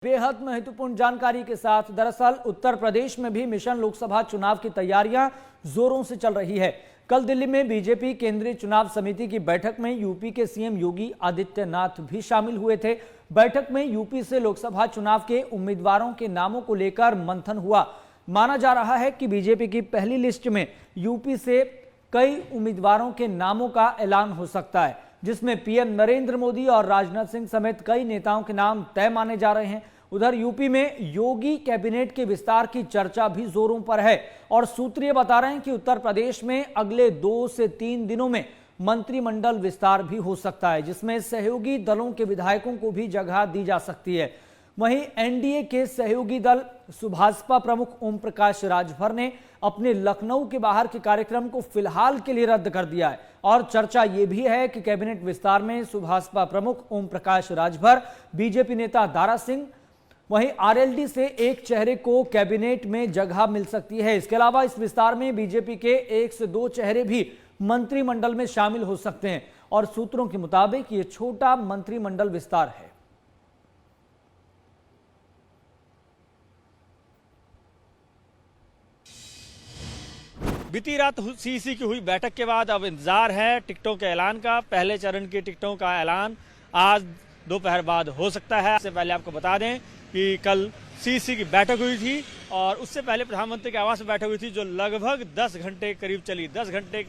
बेहद महत्वपूर्ण जानकारी के साथ। दरअसल उत्तर प्रदेश में भी मिशन लोकसभा चुनाव की तैयारियां जोरों से चल रही है। कल दिल्ली में बीजेपी केंद्रीय चुनाव समिति की बैठक में यूपी के सीएम योगी आदित्यनाथ भी शामिल हुए थे। बैठक में यूपी से लोकसभा चुनाव के उम्मीदवारों के नामों को लेकर मंथन हुआ। माना जा रहा है कि बीजेपी की पहली लिस्ट में यूपी से कई उम्मीदवारों के नामों का ऐलान हो सकता है, जिसमें पीएम नरेंद्र मोदी और राजनाथ सिंह समेत कई नेताओं के नाम तय माने जा रहे हैं। उधर यूपी में योगी कैबिनेट के विस्तार की चर्चा भी जोरों पर है और सूत्रीय बता रहे हैं कि उत्तर प्रदेश में अगले 2 से 3 दिनों में मंत्रिमंडल विस्तार भी हो सकता है, जिसमें सहयोगी दलों के विधायकों को भी जगह दी जा सकती है। वहीं एनडीए के सहयोगी दल सुभाषपा प्रमुख ओम प्रकाश राजभर ने अपने लखनऊ के बाहर के कार्यक्रम को फिलहाल के लिए रद्द कर दिया है और चर्चा यह भी है कि कैबिनेट विस्तार में सुभाषपा प्रमुख ओम प्रकाश राजभर, बीजेपी नेता दारा सिंह, वहीं आरएलडी से एक चेहरे को कैबिनेट में जगह मिल सकती है। इसके अलावा इस विस्तार में बीजेपी के 1 से 2 चेहरे भी मंत्रिमंडल में शामिल हो सकते हैं और सूत्रों के मुताबिक ये छोटा मंत्रिमंडल विस्तार है। बीती रात सीईसी की हुई बैठक के बाद अब इंतजार है टिकटों के ऐलान का। पहले चरण की टिकटों का ऐलान आज दोपहर बाद हो सकता है। इससे पहले आपको बता दें कि कल सीईसी की बैठक हुई थी और उससे पहले प्रधानमंत्री के आवास में बैठक हुई थी, जो लगभग 10 घंटे करीब चली। 10 घंटे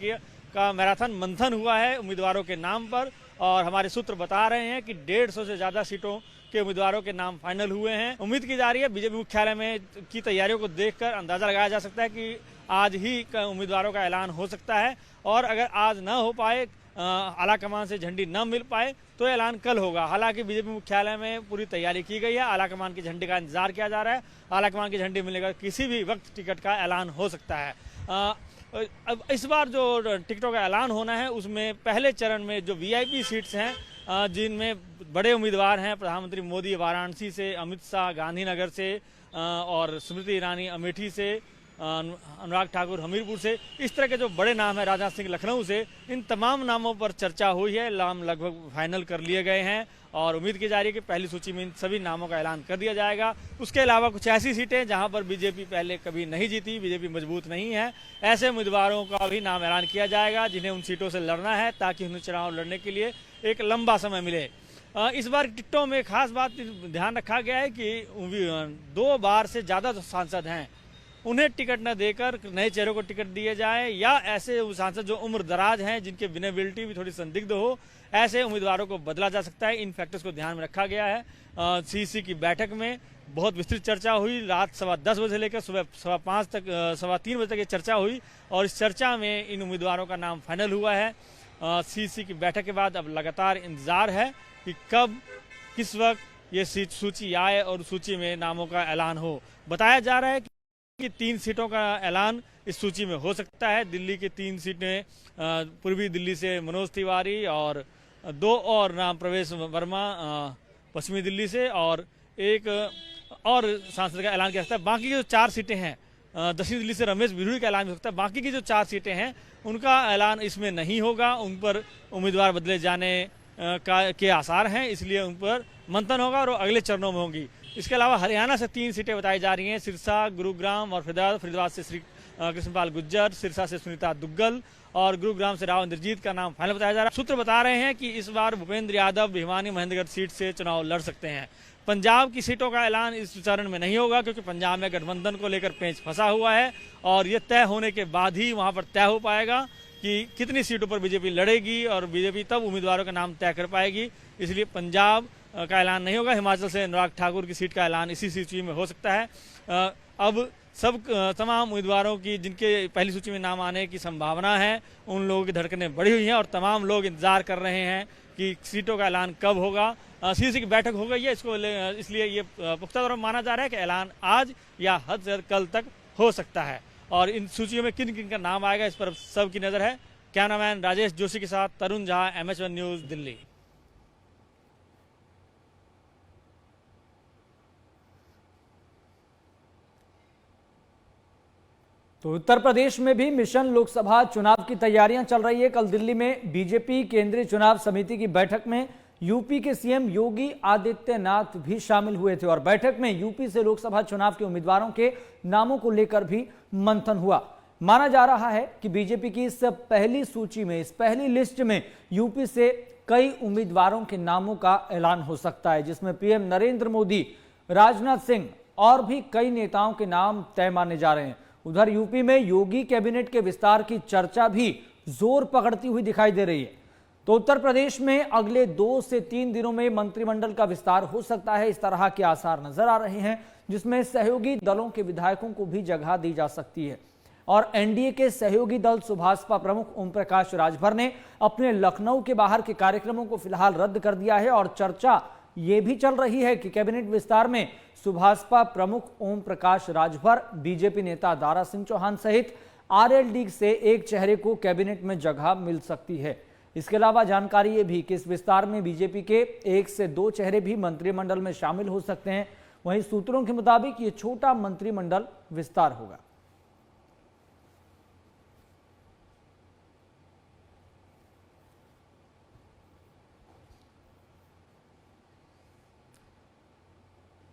का मैराथन मंथन हुआ है उम्मीदवारों के नाम पर और हमारे सूत्र बता रहे हैं कि 150 से ज़्यादा सीटों के उम्मीदवारों के नाम फाइनल हुए हैं। उम्मीद की जा रही है बीजेपी मुख्यालय में की तैयारियों को देखकर अंदाजा लगाया जा सकता है कि आज ही उम्मीदवारों का ऐलान हो सकता है और अगर आज न हो पाए, आलाकमान से झंडी न मिल पाए तो ऐलान कल होगा। हालांकि बीजेपी मुख्यालय में पूरी तैयारी की गई है। आलाकमान की झंडी का इंतजार किया जा रहा है। आलाकमान की झंडी मिलने का किसी भी वक्त टिकट का ऐलान हो सकता है। अब इस बार जो टिकटों का ऐलान होना है उसमें पहले चरण में जो वीआईपी सीट्स हैं, जिनमें बड़े उम्मीदवार हैं प्रधानमंत्री मोदी वाराणसी से, अमित शाह गांधीनगर से और स्मृति ईरानी अमेठी से, अनुराग ठाकुर हमीरपुर से, इस तरह के जो बड़े नाम हैं, राजनाथ सिंह लखनऊ से, इन तमाम नामों पर चर्चा हुई है। नाम लगभग फाइनल कर लिए गए हैं और उम्मीद की जा रही है कि पहली सूची में इन सभी नामों का ऐलान कर दिया जाएगा। उसके अलावा कुछ ऐसी सीटें जहां पर बीजेपी पहले कभी नहीं जीती, बीजेपी मजबूत नहीं है, ऐसे उम्मीदवारों का भी नाम ऐलान किया जाएगा जिन्हें उन सीटों से लड़ना है ताकि उन्हें चुनाव लड़ने के लिए एक लंबा समय मिले। इस बार टिकटों में खास बात ध्यान रखा गया है कि 2 बार से ज़्यादा जो सांसद हैं उन्हें टिकट न देकर नए चेहरों को टिकट दिए जाए या ऐसे सांसद जो उम्र दराज हैं, जिनके विनेबिलिटी भी थोड़ी संदिग्ध हो, ऐसे उम्मीदवारों को बदला जा सकता है। इन फैक्टर्स को ध्यान में रखा गया है। सीईसी की बैठक में बहुत विस्तृत चर्चा हुई। रात 10:15 बजे से लेकर सुबह 3:15 तक 3:15 बजे तक ये चर्चा हुई और इस चर्चा में इन उम्मीदवारों का नाम फाइनल हुआ है। सीईसी की बैठक के बाद अब लगातार इंतजार है कि कब किस वक्त ये सूची आए और सूची में नामों का ऐलान हो। बताया जा रहा है कि 3 सीटों का ऐलान इस सूची में हो सकता है। दिल्ली की 3 सीटें, पूर्वी दिल्ली से मनोज तिवारी और 2 और नाम प्रवेश वर्मा पश्चिमी दिल्ली से और एक और सांसद का ऐलान किया सकता है। बाकी की जो 4 सीटें हैं, दक्षिण दिल्ली से रमेश बिधूड़ी का ऐलान हो सकता है। बाकी की जो 4 सीटें हैं उनका ऐलान इसमें नहीं होगा। उन पर उम्मीदवार बदले जाने के आसार हैं, इसलिए उन पर मंथन होगा और अगले चरणों में होंगी। इसके अलावा हरियाणा से 3 सीटें बताई जा रही हैं, सिरसा, गुरुग्राम और फरीदाबाद से श्री कृष्णपाल गुज्जर, सिरसा से सुनीता दुग्गल और गुरुग्राम से राव इंद्रजीत का नाम फाइनल बताया जा रहा है। सूत्र बता रहे हैं कि इस बार भूपेंद्र यादव भिवानी महेंद्रगढ़ सीट से चुनाव लड़ सकते हैं। पंजाब की सीटों का ऐलान इस चरण में नहीं होगा क्योंकि पंजाब में गठबंधन को लेकर पेंच फंसा हुआ है और ये तय होने के बाद ही वहाँ पर तय हो पाएगा कि कितनी सीटों पर बीजेपी लड़ेगी और बीजेपी तब उम्मीदवारों का नाम तय कर पाएगी। इसलिए पंजाब का ऐलान नहीं होगा। हिमाचल से अनुराग ठाकुर की सीट का ऐलान इसी सूची में हो सकता है। अब तमाम उम्मीदवारों की जिनके पहली सूची में नाम आने की संभावना है, उन लोगों की धड़कनें बढ़ी हुई हैं और तमाम लोग इंतजार कर रहे हैं कि सीटों का ऐलान कब होगा। सीईसी की बैठक हो गई है, इसलिए ये पुख्ता तौर पर माना जा रहा है कि ऐलान आज या हद से कल तक हो सकता है और इन सूचियों में किन किन का नाम आएगा इस पर सबकी नजर है। कैमरामैन राजेश जोशी के साथ तरुण झा, MH1 न्यूज़, दिल्ली। तो उत्तर प्रदेश में भी मिशन लोकसभा चुनाव की तैयारियां चल रही है। कल दिल्ली में बीजेपी केंद्रीय चुनाव समिति की बैठक में यूपी के सीएम योगी आदित्यनाथ भी शामिल हुए थे और बैठक में यूपी से लोकसभा चुनाव के उम्मीदवारों के नामों को लेकर भी मंथन हुआ। माना जा रहा है कि बीजेपी की इस पहली सूची में, इस पहली लिस्ट में यूपी से कई उम्मीदवारों के नामों का ऐलान हो सकता है, जिसमें पीएम नरेंद्र मोदी, राजनाथ सिंह और भी कई नेताओं के नाम तय माने जा रहे हैं। उधर यूपी में योगी कैबिनेट के विस्तार की चर्चा भी जोर पकड़ती हुई दिखाई दे रही है। तो उत्तर प्रदेश में अगले 2 से 3 दिनों में मंत्रिमंडल का विस्तार हो सकता है, इस तरह के आसार नजर आ रहे हैं, जिसमें सहयोगी दलों के विधायकों को भी जगह दी जा सकती है। और एनडीए के सहयोगी दल सुभाषपा प्रमुख ओम प्रकाश राजभर ने अपने लखनऊ के बाहर के कार्यक्रमों को फिलहाल रद्द कर दिया है और चर्चा यह भी चल रही है कि कैबिनेट विस्तार में सुभाषपा प्रमुख ओम प्रकाश राजभर, बीजेपी नेता दारा सिंह चौहान सहित आरएलडी से एक चेहरे को कैबिनेट में जगह मिल सकती है। इसके अलावा जानकारी ये भी कि इस विस्तार में बीजेपी के 1 से 2 चेहरे भी मंत्रिमंडल में शामिल हो सकते हैं। वहीं सूत्रों के मुताबिक ये छोटा मंत्रिमंडल विस्तार होगा।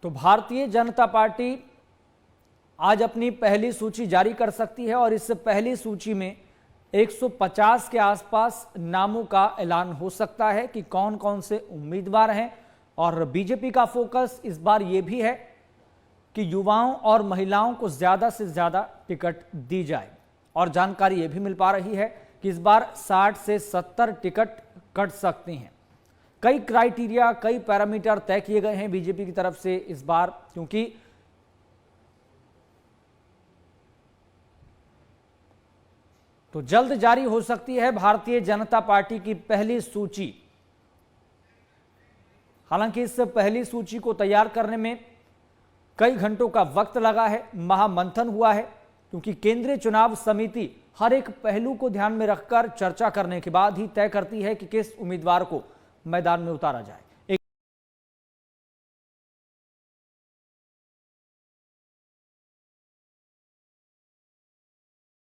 तो भारतीय जनता पार्टी आज अपनी पहली सूची जारी कर सकती है और इस पहली सूची में 150 के आसपास नामों का ऐलान हो सकता है कि कौन कौन से उम्मीदवार हैं। और बीजेपी का फोकस इस बार यह भी है कि युवाओं और महिलाओं को ज्यादा से ज्यादा टिकट दी जाए। और जानकारी यह भी मिल पा रही है कि इस बार 60 से 70 टिकट कट सकती हैं। कई क्राइटेरिया, कई पैरामीटर तय किए गए हैं बीजेपी की तरफ से इस बार, क्योंकि तो जल्द जारी हो सकती है भारतीय जनता पार्टी की पहली सूची। हालांकि इस पहली सूची को तैयार करने में कई घंटों का वक्त लगा है, महामंथन हुआ है, क्योंकि केंद्रीय चुनाव समिति हर एक पहलू को ध्यान में रखकर चर्चा करने के बाद ही तय करती है कि किस उम्मीदवार को मैदान में उतारा जाए।